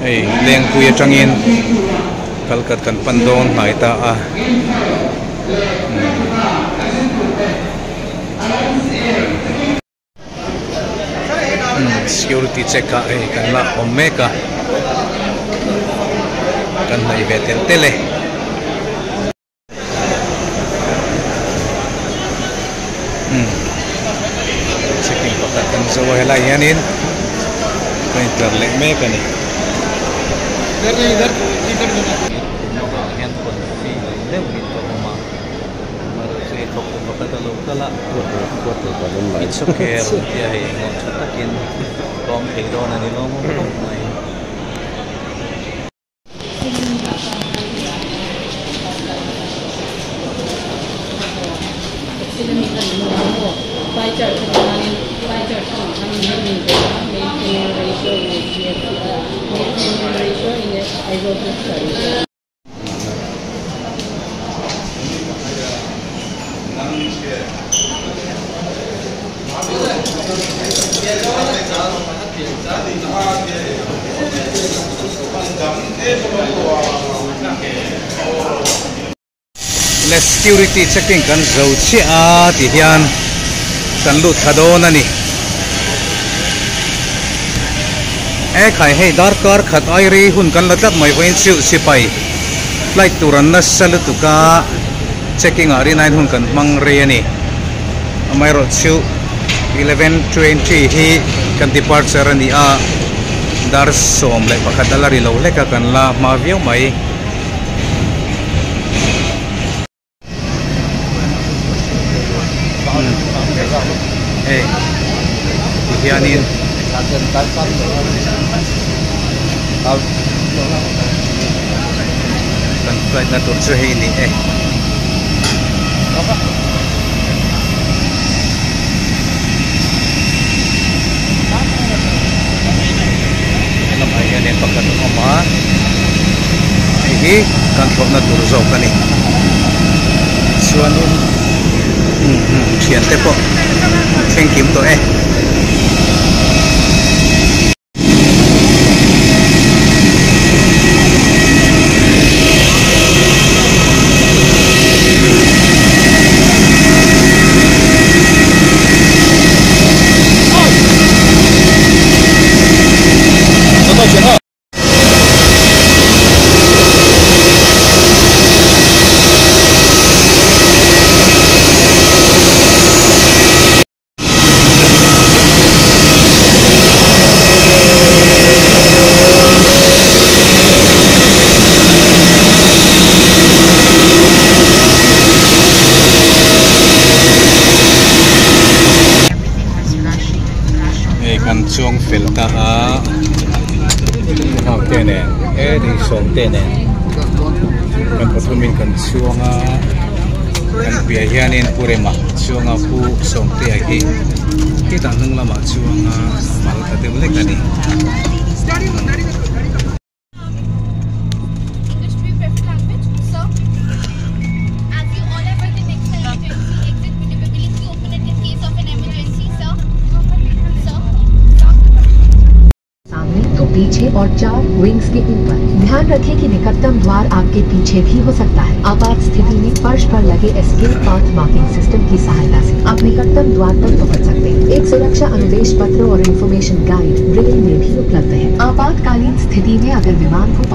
Hey, leng puya changin kalkat kan pandon mai ta a security check ka kan la omeka kan lai betel tele checking pakat kan so helai yanin kan terlek me kan ni इधर handphone fee le wi to ma mar se thok ko pata lo kala ko it's okay ya he mo takin kom thei do na ni lo mo mai le security checking kan zo chi a ti hian kan lut thadon ani khai hei dar kar khat ai ri hun kan latap mai voin chu sipai flight turan na salu tuka checking ari nine hun kan mang re ani amai ro chu 11:20 hi kan departure ani a dar som le pakhat alari lo le ka kan la ma view mai hey hianin kan flight na tur chu hei ni lam ai hianin pakhat oma hi kan thok na tur zo kani chuanin thian te po theng kim to kan chuang filta a hau te ne di song te ne kan pathumin kan chuanga kan pia hianin purema chuanga pu song te a hi ta nung lama chuanga mal ta te le kani पीछे और 4 विंग्स के ऊपर ध्यान रखें कि निकटतम द्वार आपके पीछे भी हो सकता है। आपात स्थिति में फर्श पर लगे एस्केप पाथ मार्किंग सिस्टम की सहायता से आप निकटतम द्वार तक पहुंच सकते हैं। एक सुरक्षा अनुदेश पत्र और इंफॉर्मेशन गाइड ब्रेल में भी उपलब्ध है। आपातकालीन स्थिति में अगर विमान को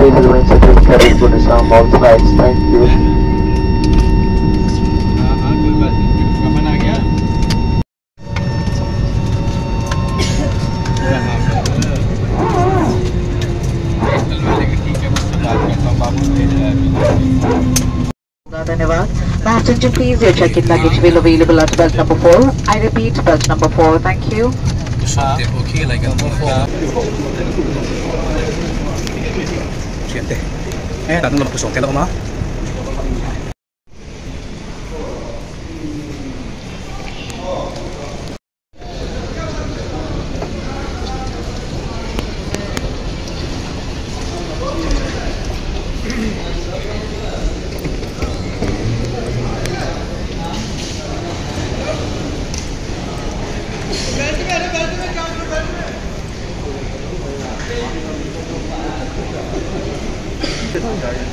please remain seated. Cabin crew is on all flights. Thank you. Passenger, please, your check-in luggage will available at belt number 4. I repeat, belt number 4. Thank you. Okay, like đặt lồng xuống cái lỗ nó.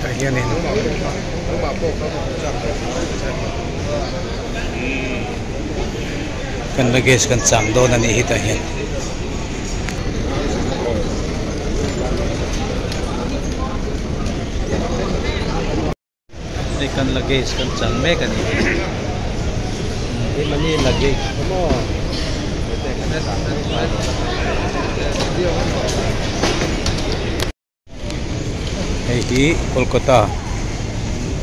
Ayan eh. Kan lagis kan samdo na nihita yan. Kan lagis kan samme kan. Ini mani lagi. Hi Kolkata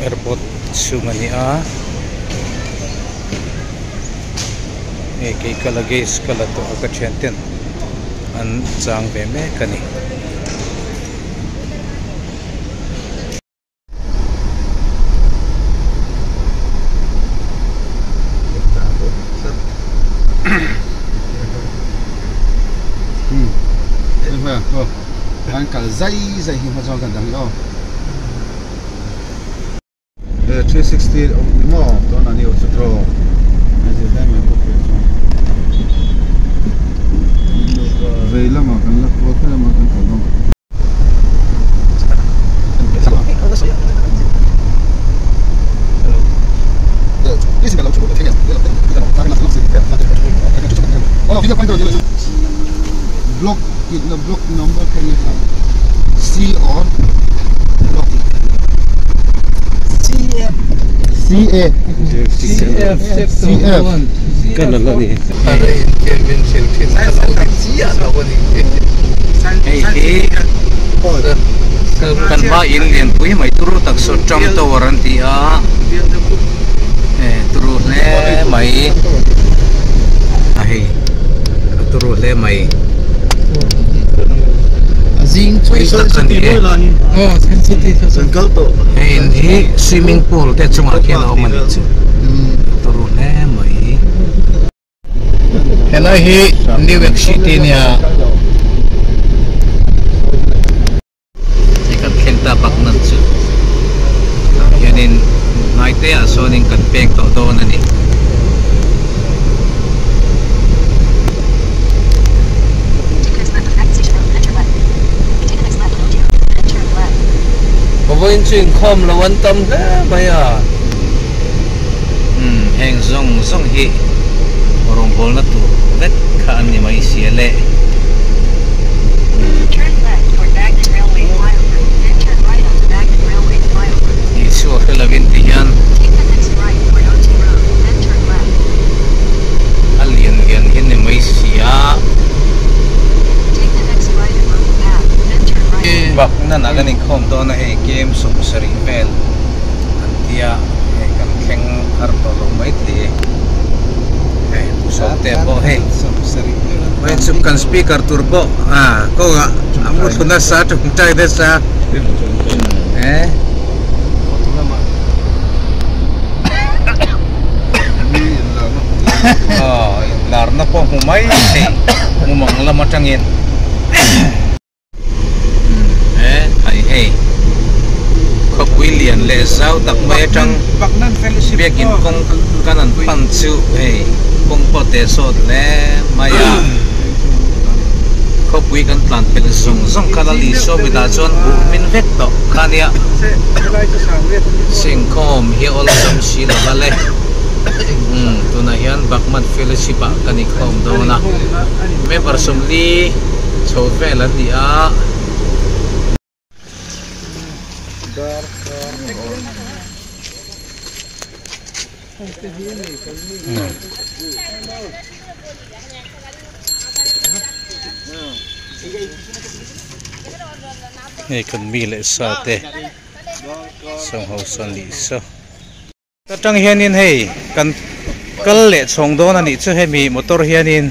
Airport Sumania. Kay kalagis kalato agachenten an chang beme kani. Anh cả dây hình hoa cho gần đằng đó. 360 mo đó là nhiều chút rồi. Anh sẽ đem mình có về là mà cần là có cái mà cần không. Block the block number can you find? C or block CF CF CF Kan lang ni. Kan ba in pui mai turu tak so trong to warranty a. Turu le mai. Turu le mai. Zing sensitive lah ni. Oh, sensitive. Sengkal tu. Ini swimming pool dia cuma kena oman itu. Turun mai. Hello hi New York City ni ya. Ikan kenta baknan tu. Yanin naik tu ya so ni kan peng tau tau nani. Với chuyện không là quan tâm thế bây giờ hàng rong rong hi orang bol na tu let kan ni mai sia le turn left for Baghdad Railway flyover, then turn right on the Baghdad Railway flyover. isu ke lagin tiyan Take the next right for Oti Road, then turn left. alien gen hin ni mai sia Take the next right and road path, then turn right. bak na nagani khom to na game so sari vel antia kan kheng har to lo mai ti so te bo he main sub kan speaker turbo ko amut huna sa tung tai desa lar na po humay mumang lamatangin hey khop William le sao tak mai tang biakin kong kanan panchu hey kong pote so le maya khop wi kan plan pel zong zong kalali so bida chon bu min vek to khania singkom hi ol sam si la bale tunahian bakman fellowship kanik hom dona me parsumli chove lan dia Hey, kan mi le sa te song ho san li so ta tang hianin hei kan kal le chong don ani chu he mi motor hianin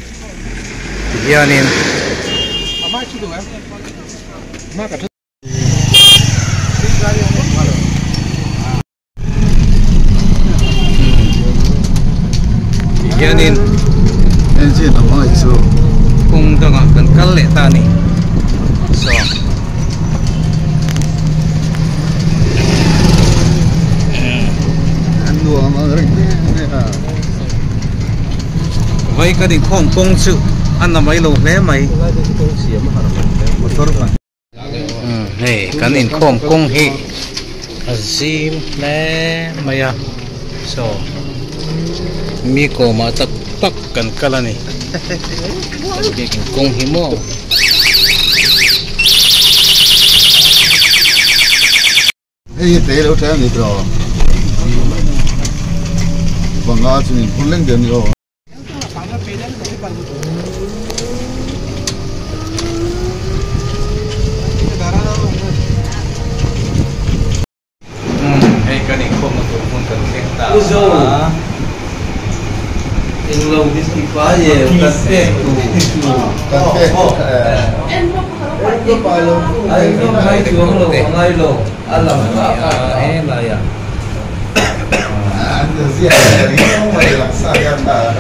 engine amai so kung danga kan kal le ta ni so anu amang ring vai ka ding khom kong chu an na mai lo hle mai motor pa hey kan in khom kong hi azim le maya so mi ko ma tak tak kan kala ni bikin kong hi mo hey te lo ta ni bro banga chu ni phuleng dem ni ro hey kan in khom tu pun kan ta in lâu cái gì quá nhiều cắt tết tù anh không hay xuống lầu ngay lầu ăn làm em là à anh gì đi không phải là sao em ta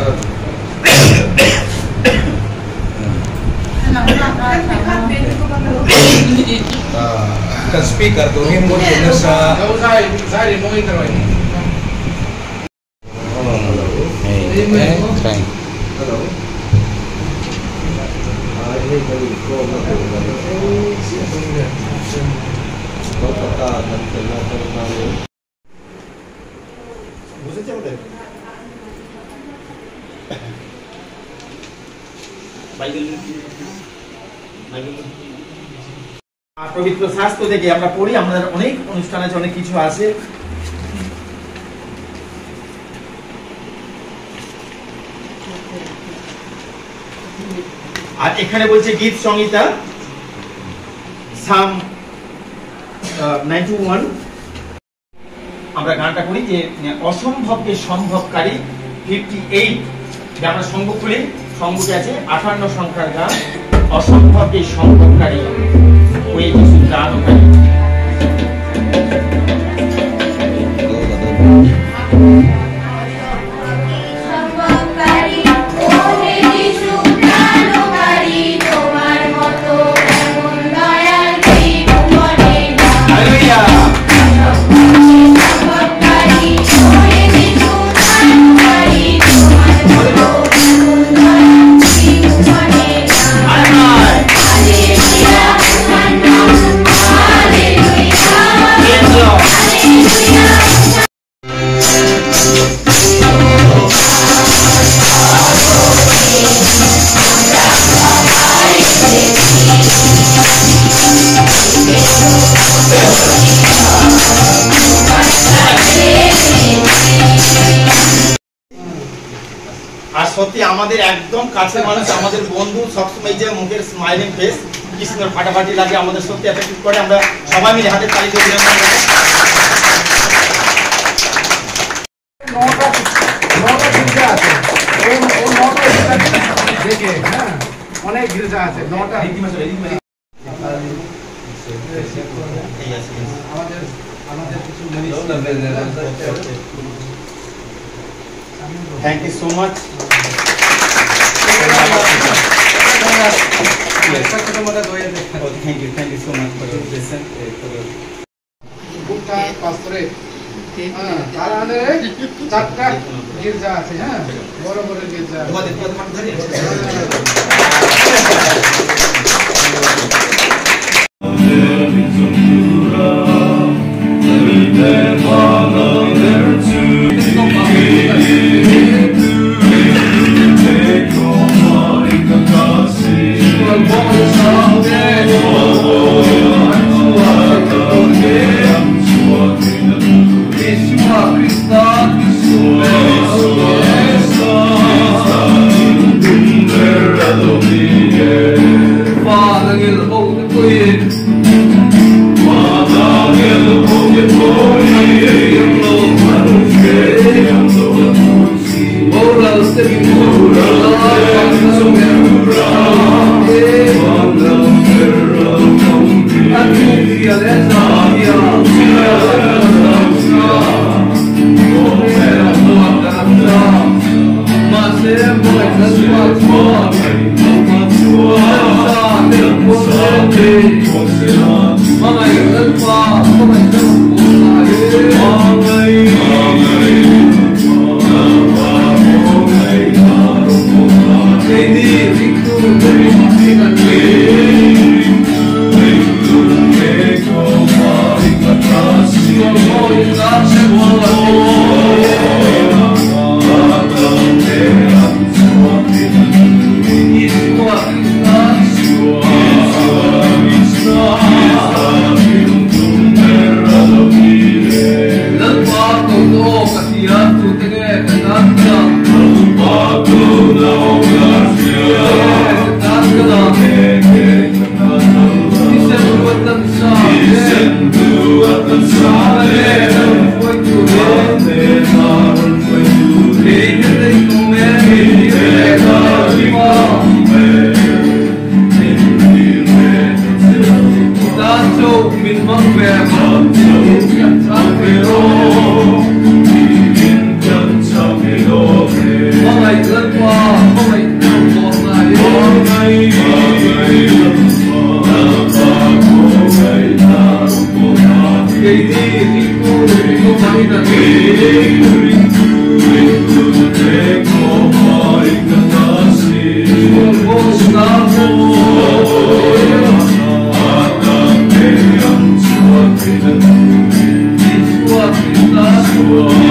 kan speaker tu hin mo na sa sai mo ito rin Thank পবিত্র শাস্ত্র থেকে আমরা পড়ি আমাদের অনেক অনুষ্ঠান আছে অনেক কিছু আছে আর এখানে বলছে গীত সংহিতা সাম 91 আমরা গানটা করি যে অসম্ভবকে সম্ভবকারী 58 যে আমরা সঙ্গ খুলি সঙ্গটি আছে 58 সংখ্যার গান অসম্ভবকে সম্ভবকারী ওই কিছু গানকারী সত্যি আমাদের একদম কাছের মানুষ আমাদের বন্ধু সবসময় যে মুখের স্মাইলিং ফেস কি সুন্দর ফাটাফাটি লাগে আমাদের সত্যি অ্যাট্রাক্টিভ করে আমরা সবাই মিলে হাতে তালি দিয়ে অভিনন্দন করি অনেক গির্জা আছে 9টা আমাদের কিছু Thank you so much. Thank you so much for your presence. বুকটা পাঁচরে আর আনে চারটা গির্জা আছে হ্যাঁ বড় বড় গির্জা Krishna, Krishna, Krishna. Oh